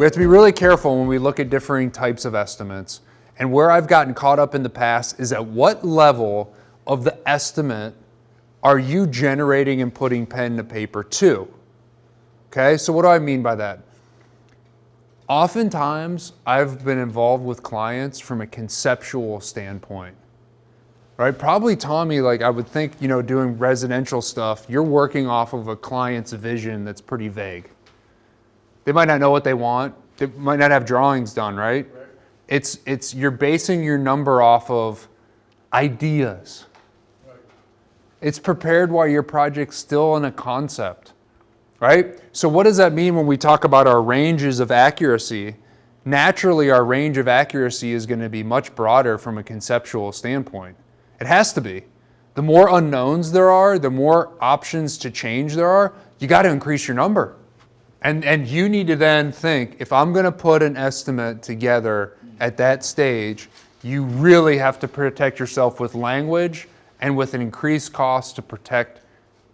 We have to be really careful when we look at differing types of estimates. And where I've gotten caught up in the past is at what level of the estimate are you generating and putting pen to paper to? Okay, so what do I mean by that? Oftentimes, I've been involved with clients from a conceptual standpoint, right? Probably Tommy, like I would think, doing residential stuff, you're working off of a client's vision that's pretty vague. They might not know what they want. They might not have drawings done, right? It's you're basing your number off of ideas. Right. It's prepared while your project's still in a concept, right? So what does that mean when we talk about our ranges of accuracy? Naturally, our range of accuracy is going to be much broader from a conceptual standpoint. It has to be. The more unknowns there are, the more options to change there are, you got to increase your number. And you need to then think, if I'm going to put an estimate together at that stage, you really have to protect yourself with language and with an increased cost to protect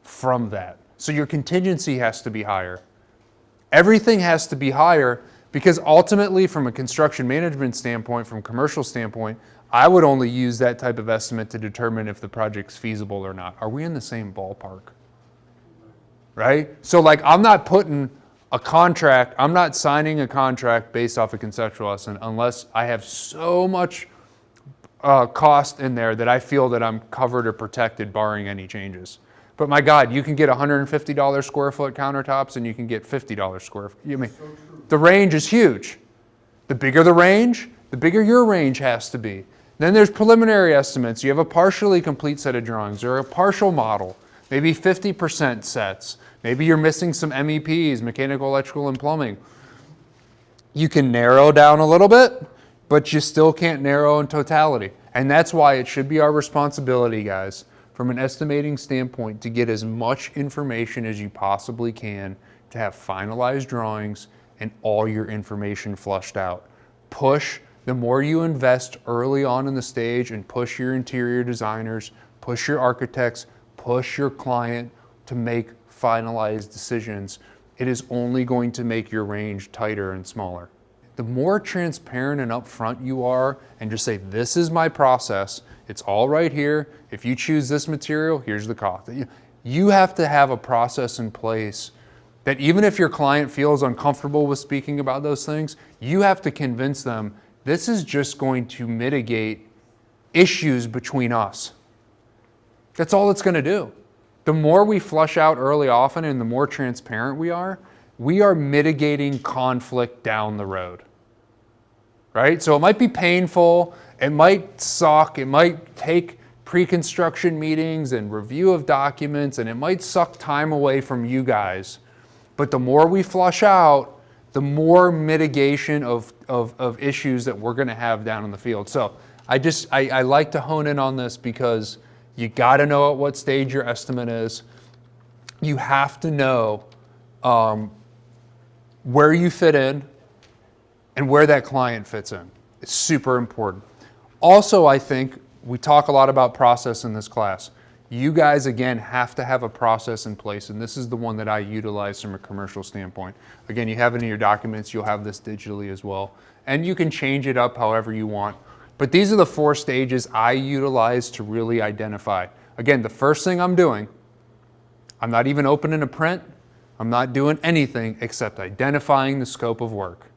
from that. So your contingency has to be higher. Everything has to be higher because ultimately, from a construction management standpoint, from a commercial standpoint, I would only use that type of estimate to determine if the project's feasible or not. Are we in the same ballpark? Right? So I'm not putting I'm not signing a contract based off a conceptual estimate unless I have so much cost in there that I feel that I'm covered or protected barring any changes. But my God, you can get $150 square foot countertops and you can get $50 square foot. The range is huge. The bigger the range, the bigger your range has to be. Then there's preliminary estimates. You have a partially complete set of drawings or a partial model, maybe 50% sets. Maybe you're missing some MEPs, mechanical, electrical, and plumbing. You can narrow down a little bit, but you still can't narrow in totality. And that's why it should be our responsibility, guys, from an estimating standpoint, to get as much information as you possibly can to have finalized drawings and all your information flushed out. The more you invest early on in the stage and push your interior designers, push your architects, push your client to make finalized decisions, it is only going to make your range tighter and smaller. The more transparent and upfront you are and just say, this is my process, it's all right here. If you choose this material, here's the cost. You have to have a process in place that even if your client feels uncomfortable with speaking about those things, you have to convince them this is just going to mitigate issues between us. That's all it's going to do. The more we flush out early often and the more transparent we are mitigating conflict down the road, right? So it might be painful, it might suck, it might take pre-construction meetings and review of documents, and it might suck time away from you guys. But the more we flush out, the more mitigation of issues that we're gonna have down in the field. So I like to hone in on this because you got to know at what stage your estimate is. You have to know where you fit in and where that client fits in. It's super important. Also, I think we talk a lot about process in this class. You guys, again, have to have a process in place, and this is the one that I utilize from a commercial standpoint. Again, you have it in your documents. You'll have this digitally as well, and you can change it up however you want. But these are the 4 stages I utilize to really identify. Again, the first thing I'm doing, I'm not even opening a print. I'm not doing anything except identifying the scope of work.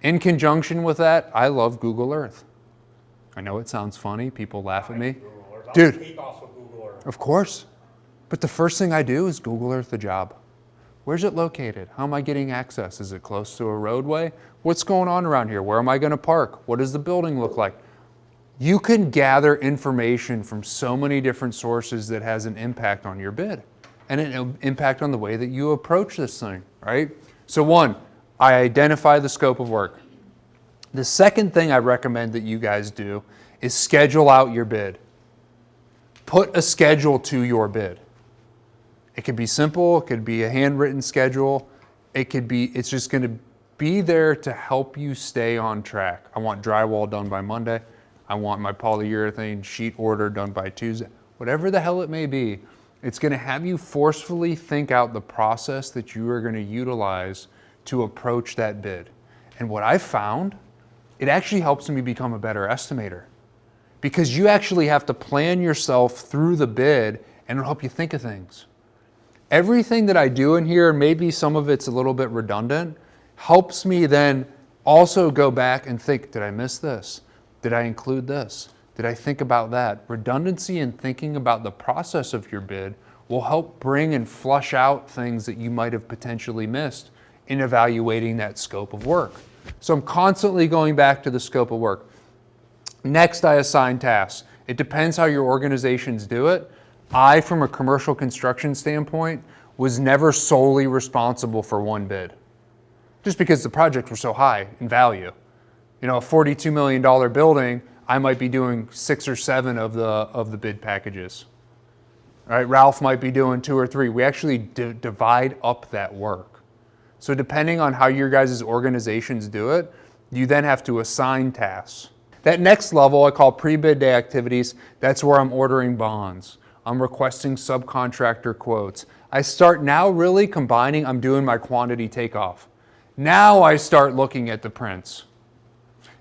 In conjunction with that, I love Google Earth. I know it sounds funny. People laugh at me. Dude, of course. But the first thing I do is Google Earth the job. Where's it located? How am I getting access? Is it close to a roadway? What's going on around here? Where am I going to park? What does the building look like? You can gather information from so many different sources that has an impact on your bid and an impact on the way that you approach this thing, right? So 1, I identify the scope of work. The second thing I recommend that you guys do is schedule out your bid. Put a schedule to your bid. It could be simple, it could be a handwritten schedule, it's just going to be there to help you stay on track. I want drywall done by Monday. I want my polyurethane sheet order done by Tuesday. Whatever the hell it may be, it's going to have you forcefully think out the process that you are going to utilize to approach that bid. And what I've found, it actually helps me become a better estimator, because you actually have to plan yourself through the bid, and it'll help you think of things. Everything that I do in here, maybe some of it's a little bit redundant, helps me then also go back and think, did I miss this? Did I include this? Did I think about that? Redundancy and thinking about the process of your bid will help bring and flush out things that you might have potentially missed in evaluating that scope of work. So I'm constantly going back to the scope of work. Next, I assign tasks. It depends how your organizations do it. I, from a commercial construction standpoint, was never solely responsible for one bid, just because the projects were so high in value. You know, a $42 million building, I might be doing 6 or 7 of the bid packages. All right, Ralph might be doing 2 or 3. We actually divide up that work. So depending on how your guys' organizations do it, you then have to assign tasks. That next level I call pre-bid day activities. That's where I'm ordering bonds. I'm requesting subcontractor quotes. I start now really combining, I'm doing my quantity takeoff. Now I start looking at the prints.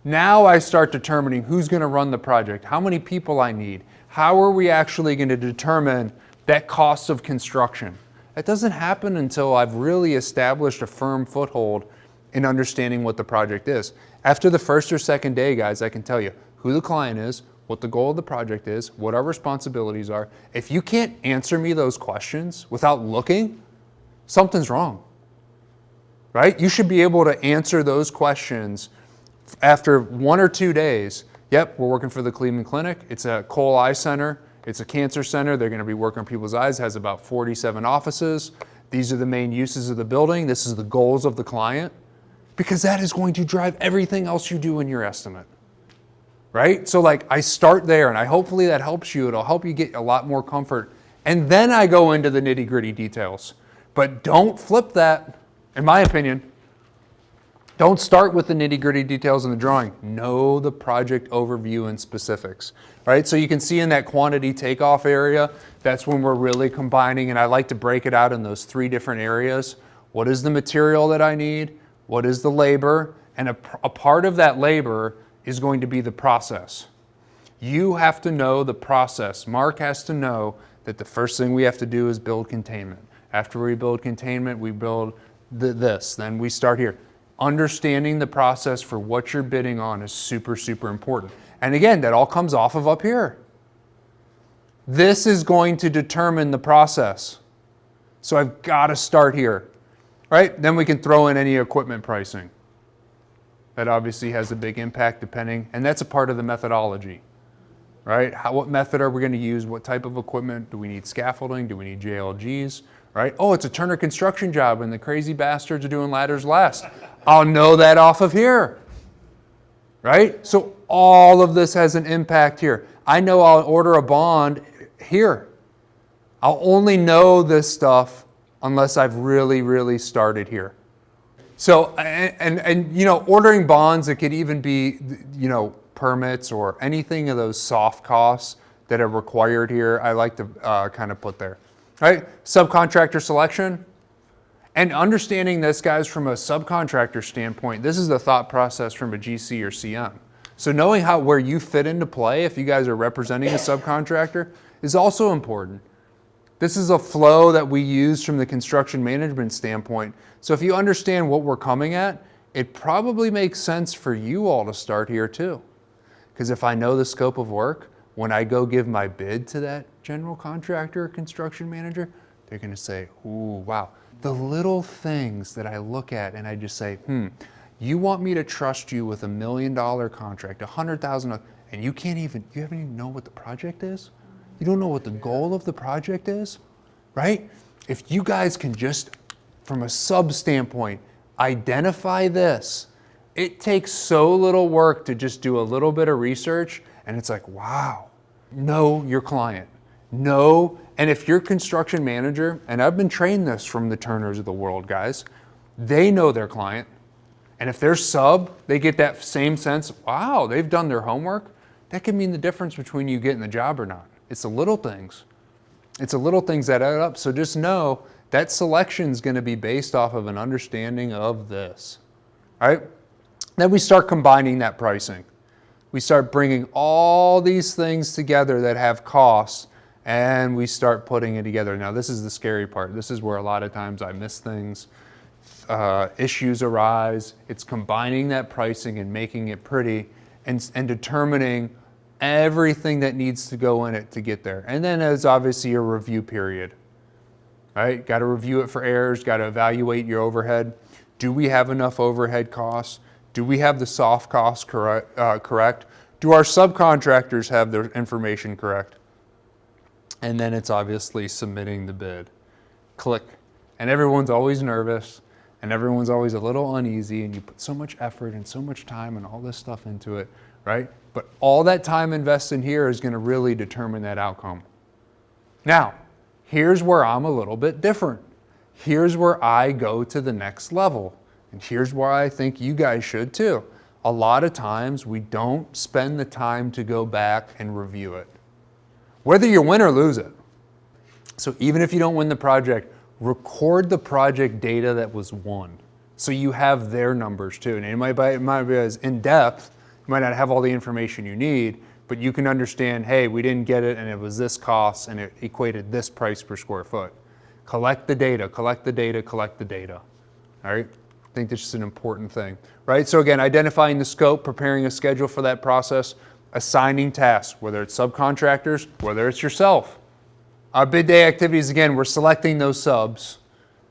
Now I start determining who's going to run the project, how many people I need, how are we actually going to determine that cost of construction. That doesn't happen until I've really established a firm foothold in understanding what the project is. After the first or second day, guys, I can tell you who the client is, what the goal of the project is, what our responsibilities are. If you can't answer me those questions without looking, something's wrong, right? You should be able to answer those questions after 1 or 2 days. Yep, we're working for the Cleveland Clinic. It's a Cole Eye Center. It's a cancer center. They're going to be working on people's eyes. It has about 47 offices. These are the main uses of the building. This is the goals of the client, because that is going to drive everything else you do in your estimate, right? So like I start there, and hopefully that helps you. It'll help you get a lot more comfort. And then I go into the nitty-gritty details. But don't flip that, in my opinion. Don't start with the nitty-gritty details in the drawing. Know the project overview and specifics, right? So you can see in that quantity takeoff area, that's when we're really combining, and I like to break it out in those 3 different areas. What is the material that I need? What is the labor? And a part of that labor is going to be the process. You have to know the process. Mark has to know that the first thing we have to do is build containment. After we build containment, we build this. Then we start here. Understanding the process for what you're bidding on is super, super important. And again, that all comes off of up here. This is going to determine the process. So I've got to start here, right? Then we can throw in any equipment pricing. That obviously has a big impact depending, and that's a part of the methodology, right? What method are we going to use? What type of equipment? Do we need scaffolding? Do we need JLGs? Right? Oh, it's a Turner construction job and the crazy bastards are doing ladders last. I'll know that off of here, right? So all of this has an impact here. I know I'll order a bond here. I'll only know this stuff unless I've really, really started here. So, and you know, ordering bonds, it could even be, you know, permits or anything of those soft costs that are required here. I like to kind of put there. Right? Subcontractor selection. And understanding this, guys, from a subcontractor standpoint, this is the thought process from a GC or CM. So knowing where you fit into play, if you guys are representing a subcontractor, is also important. This is a flow that we use from the construction management standpoint. So if you understand what we're coming at, it probably makes sense for you all to start here too. Because if I know the scope of work, when I go give my bid to that general contractor or construction manager, they're going to say, ooh, wow. The little things that I look at and I just say, you want me to trust you with $1 million contract, $100,000, and you haven't even know what the project is? You don't know what the goal of the project is, right? If you guys can just, from a sub standpoint, identify this, it takes so little work to just do a little bit of research, and it's like, wow. Know your client. Know, and if you're construction manager, and I've been trained this from the Turners of the world, guys, they know their client. And if they're sub, they get that same sense, wow, they've done their homework. That can mean the difference between you getting the job or not. It's the little things. It's the little things that add up. So just know that selection is going to be based off of an understanding of this, right? Then we start combining that pricing. We start bringing all these things together that have costs, and we start putting it together. Now, this is the scary part. This is where a lot of times I miss things. Issues arise. It's combining that pricing and making it pretty and determining everything that needs to go in it to get there. And then there's obviously a review period, right? Got to review it for errors, got to evaluate your overhead. Do we have enough overhead costs? Do we have the soft costs correct? Do our subcontractors have their information correct? And then it's obviously submitting the bid. Click. And everyone's always nervous, and everyone's always a little uneasy, and you put so much effort and so much time and all this stuff into it, right? But all that time invested here is going to really determine that outcome. Now, here's where I'm a little bit different. Here's where I go to the next level. And here's where I think you guys should too. A lot of times we don't spend the time to go back and review it, whether you win or lose it. So even if you don't win the project, record the project data that was won. So you have their numbers too. And it might be as in depth, you might not have all the information you need, but you can understand, hey, we didn't get it and it was this cost and it equated this price per square foot. Collect the data, collect the data, collect the data. All right? I think this is an important thing, right? So again, identifying the scope, preparing a schedule for that process, assigning tasks, whether it's subcontractors, whether it's yourself. Our bid day activities, again, we're selecting those subs,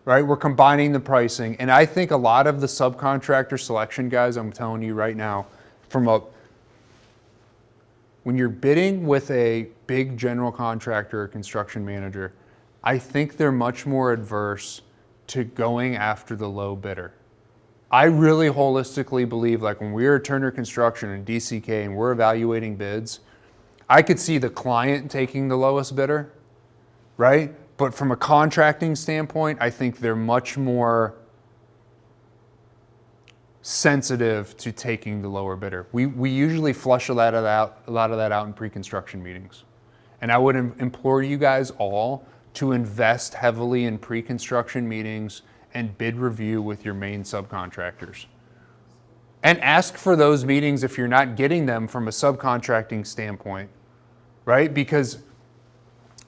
right? We're combining the pricing. And I think a lot of the subcontractor selection, guys, I'm telling you right now, when you're bidding with a big general contractor or construction manager, I think they're much more adverse to going after the low bidder. I really holistically believe, like when we were at Turner Construction and DCK and we're evaluating bids, I could see the client taking the lowest bidder, right? But from a contracting standpoint, I think they're much more sensitive to taking the lower bidder. We usually flush a lot of that out in pre-construction meetings. And I would implore you guys all to invest heavily in pre-construction meetings and bid review with your main subcontractors. And ask for those meetings if you're not getting them from a subcontracting standpoint, right? Because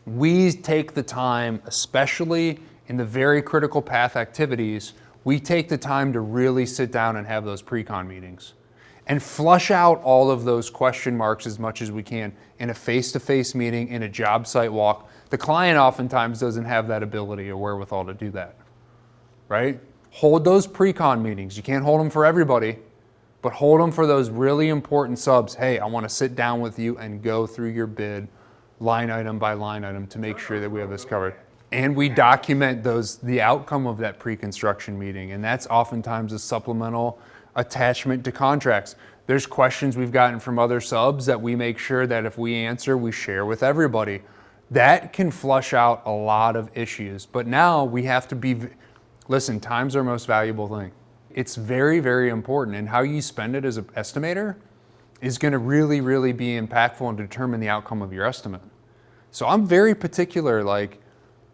we take the time, especially in the very critical path activities, we take the time to really sit down and have those pre-con meetings and flush out all of those question marks as much as we can in a face-to-face meeting, in a job site walk. The client oftentimes doesn't have that ability or wherewithal to do that, right? Hold those pre-con meetings. You can't hold them for everybody, but hold them for those really important subs. Hey, I want to sit down with you and go through your bid line item by line item to make sure that we have this covered. And we document the outcome of that pre-construction meeting. And that's oftentimes a supplemental attachment to contracts. There's questions we've gotten from other subs that we make sure that if we answer, we share with everybody. That can flush out a lot of issues. But now we have to listen, time's our most valuable thing. It's very, very important. And how you spend it as an estimator is going to really, really be impactful and determine the outcome of your estimate. So I'm very particular, like,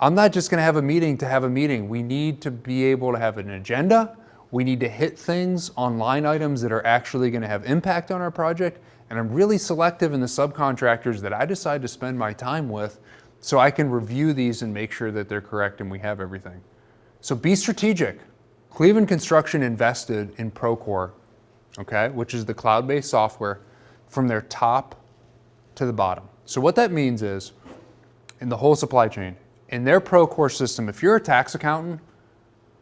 I'm not just going to have a meeting to have a meeting. We need to be able to have an agenda. We need to hit things on line items that are actually going to have impact on our project. And I'm really selective in the subcontractors that I decide to spend my time with so I can review these and make sure that they're correct and we have everything. So be strategic. Cleveland Construction invested in Procore, okay, which is the cloud-based software, from their top to the bottom. So what that means is, in the whole supply chain, in their Procore system, if you're a tax accountant,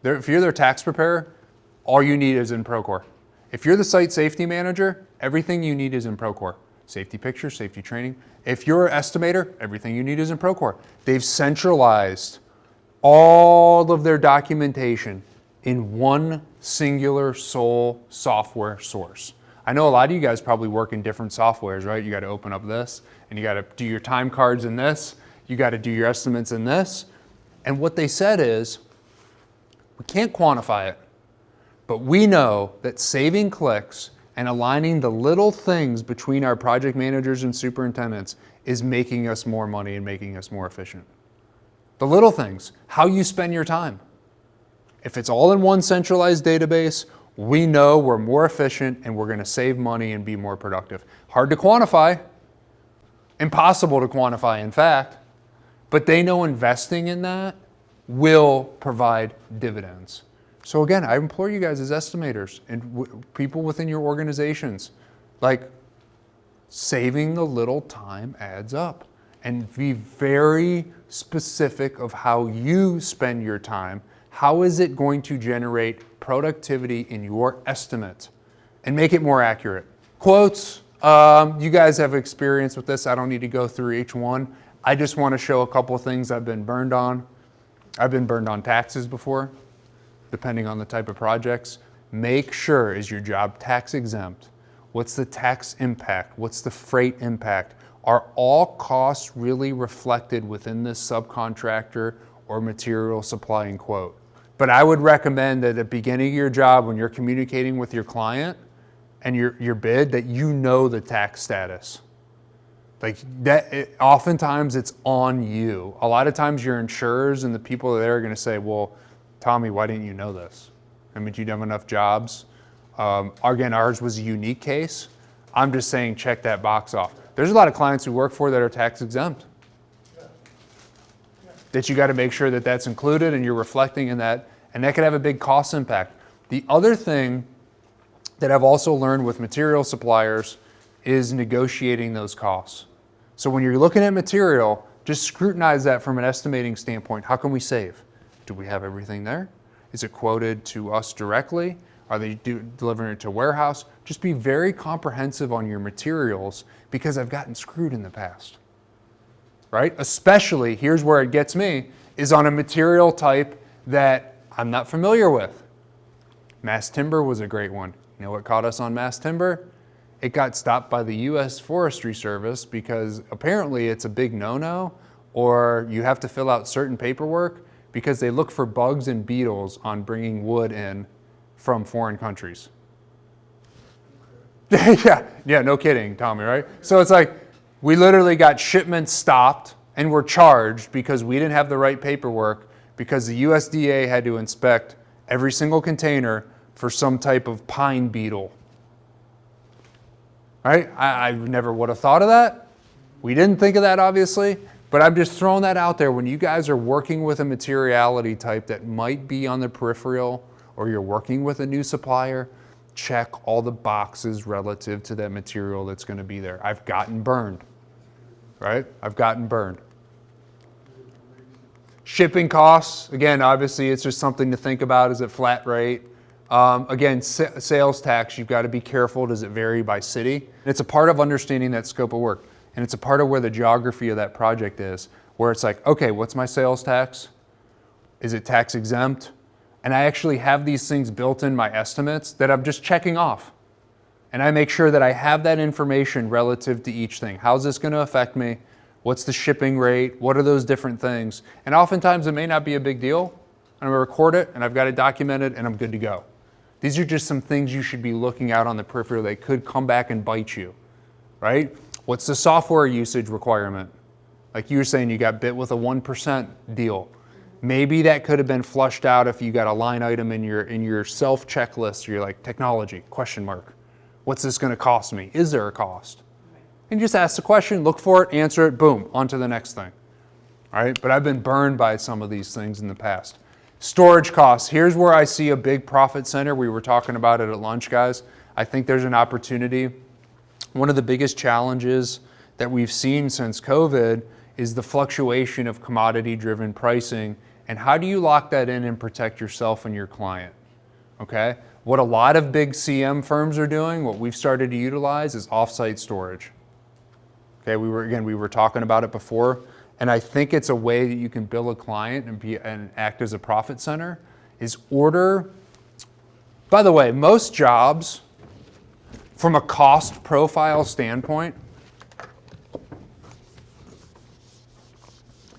if you're their tax preparer, all you need is in Procore. If you're the site safety manager, everything you need is in Procore. Safety pictures, safety training. If you're an estimator, everything you need is in Procore. They've centralized all of their documentation in one singular sole software source. I know a lot of you guys probably work in different softwares, right? You got to open up this, and you got to do your time cards in this. You got to do your estimates in this. And what they said is, we can't quantify it, but we know that saving clicks and aligning the little things between our project managers and superintendents is making us more money and making us more efficient. The little things, how you spend your time. If it's all in one centralized database, We know we're more efficient and we're going to save money and be more productive. Hard to quantify, impossible to quantify, in fact, but they know investing in that will provide dividends. So again, I implore you guys as estimators and people within your organizations, like, saving the little time adds up, and be very specific of how you spend your time. How is it going to generate productivity in your estimate and make it more accurate? Quotes, you guys have experience with this. I don't need to go through each one. I just want to show a couple of things I've been burned on. I've been burned on taxes before, depending on the type of projects. Make sure, is your job tax exempt? What's the tax impact? What's the freight impact? Are all costs really reflected within this subcontractor or material supplying quote? But I would recommend that at the beginning of your job, when you're communicating with your client and your bid, that you know the tax status. Like that, oftentimes it's on you. A lot of times your insurers and the people there are going to say, well, Tommy, why didn't you know this? I mean, do you have enough jobs? Again, ours was a unique case. I'm just saying, check that box off. There's a lot of clients we work for that are tax exempt. That you got to make sure that that's included and you're reflecting in that, and that could have a big cost impact. The other thing that I've also learned with material suppliers is negotiating those costs. So when you're looking at material, just scrutinize that from an estimating standpoint. How can we save? Do we have everything there? Is it quoted to us directly? Are they delivering it to a warehouse? Just be very comprehensive on your materials, because I've gotten screwed in the past, right? Especially, here's where it gets me, is on a material type that I'm not familiar with. Mass timber was a great one. You know what caught us on mass timber? It got stopped by the U.S. Forestry Service because apparently it's a big no-no, or you have to fill out certain paperwork because they look for bugs and beetles on bringing wood in from foreign countries. Yeah, no kidding, Tommy, right? So it's like, we literally got shipments stopped and were charged because we didn't have the right paperwork, because the USDA had to inspect every single container for some type of pine beetle. Right? I never would have thought of that. We didn't think of that, obviously, but I'm just throwing that out there. When you guys are working with a materiality type that might be on the peripheral, or you're working with a new supplier, check all the boxes relative to that material that's going to be there. I've gotten burned, right? I've gotten burned. Shipping costs, again, obviously it's just something to think about. Is it flat rate? Again, sales tax, you've got to be careful. Does it vary by city? It's a part of understanding that scope of work. And it's a part of where the geography of that project is, where it's like, okay, what's my sales tax? Is it tax exempt? And I actually have these things built in my estimates that I'm just checking off. And I make sure that I have that information relative to each thing. How's this going to affect me? What's the shipping rate? What are those different things? And oftentimes it may not be a big deal. I'm going to record it and I've got it documented and I'm good to go. These are just some things you should be looking at on the peripheral that could come back and bite you, right? What's the software usage requirement? Like you were saying, you got bit with a 1% deal. Maybe that could have been flushed out if you got a line item in your self checklist. You're like, technology, question mark. What's this going to cost me? Is there a cost? And just ask the question, look for it, answer it, boom, on to the next thing. All right, but I've been burned by some of these things in the past. Storage costs. Here's where I see a big profit center. We were talking about it at lunch, guys. I think there's an opportunity. One of the biggest challenges that we've seen since COVID is the fluctuation of commodity-driven pricing. And how do you lock that in and protect yourself and your client? Okay? What a lot of big CM firms are doing, what we've started to utilize, is off-site storage. Okay, we were talking about it before, and I think it's a way that you can bill a client and act as a profit center, is order. By the way, most jobs, from a cost profile standpoint,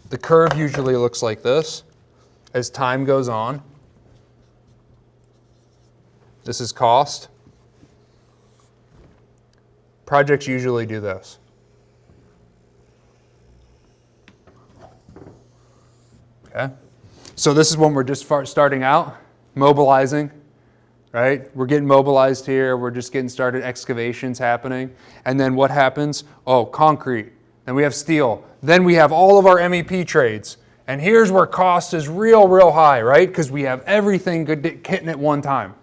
the curve usually looks like this. As time goes on, this is cost. Projects usually do this. Okay, so this is when we're just starting out, mobilizing. right? We're getting mobilized here. We're just getting started. Excavations happening. And then what happens? Oh, concrete. Then we have steel. Then we have all of our MEP trades. And here's where cost is real high, right? Because we have everything hitting at one time,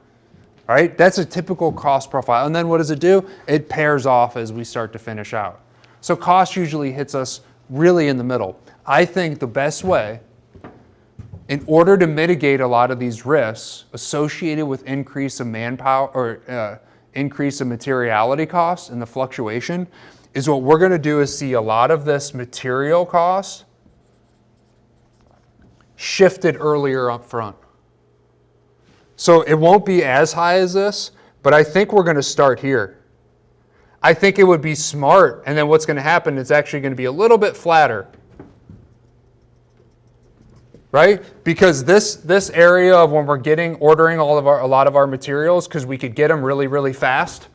right? That's a typical cost profile. And then what does it do? It pairs off as we start to finish out. So cost usually hits us really in the middle. I think the best way, in order to mitigate a lot of these risks associated with increase of manpower or increase of materiality costs and the fluctuation, is what we're going to do is see a lot of this material cost shifted earlier up front. So it won't be as high as this, but I think we're going to start here. I think it would be smart, and then what's going to happen is actually going to be a little bit flatter. Right? Because this area of when we're ordering a lot of our materials, because we could get them really fast.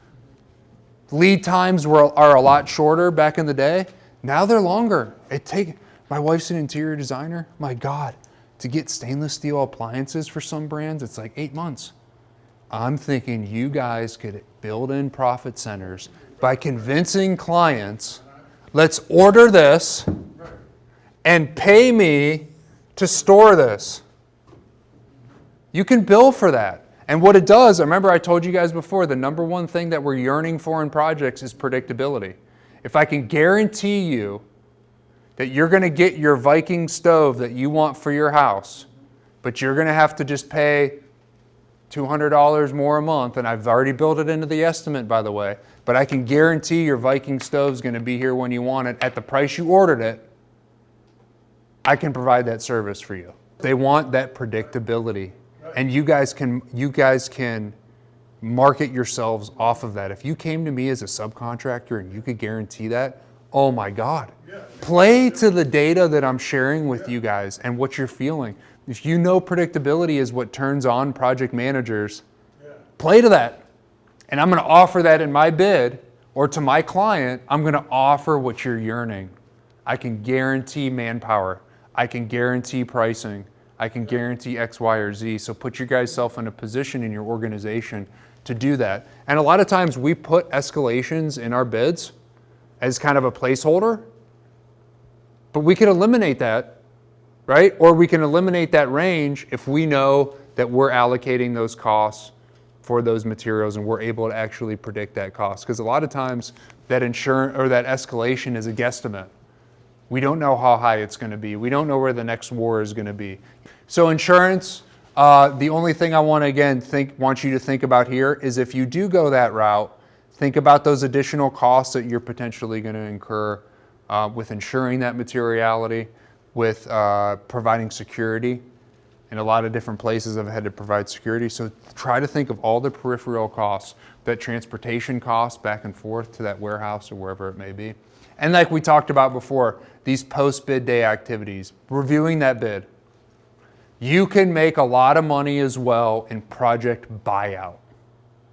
Lead times are a lot shorter back in the day. Now they're longer. My wife's an interior designer. My God, to get stainless steel appliances for some brands, it's like 8 months. I'm thinking you guys could build in profit centers by convincing clients, let's order this and pay me to store this. You can bill for that. And what it does, remember I told you guys before, the number one thing that we're yearning for in projects is predictability. If I can guarantee you that you're going to get your Viking stove that you want for your house, but you're going to have to just pay $200 more a month, and I've already built it into the estimate, by the way, but I can guarantee your Viking stove's going to be here when you want it at the price you ordered it, I can provide that service for you. They want that predictability, and you guys can market yourselves off of that. If you came to me as a subcontractor and you could guarantee that, oh my God. Play to the data that I'm sharing with you guys and what you're feeling. If you know predictability is what turns on project managers, play to that. And I'm going to offer that in my bid, or to my client, I'm going to offer what you're yearning. I can guarantee manpower. I can guarantee pricing. I can guarantee X, Y, or Z. So put your guys self in a position in your organization to do that. And a lot of times we put escalations in our bids as kind of a placeholder, but we can eliminate that, right? Or we can eliminate that range if we know that we're allocating those costs for those materials and we're able to actually predict that cost. Because a lot of times that insurance or that escalation is a guesstimate. We don't know how high it's going to be. We don't know where the next war is going to be. So insurance, the only thing I want to want you to think about here is if you do go that route, think about those additional costs that you're potentially going to incur with insuring that materiality, with providing security. In a lot of different places I've had to provide security. So try to think of all the peripheral costs, that transportation costs back and forth to that warehouse or wherever it may be. And like we talked about before, these post-bid day activities, reviewing that bid. You can make a lot of money as well in project buyout.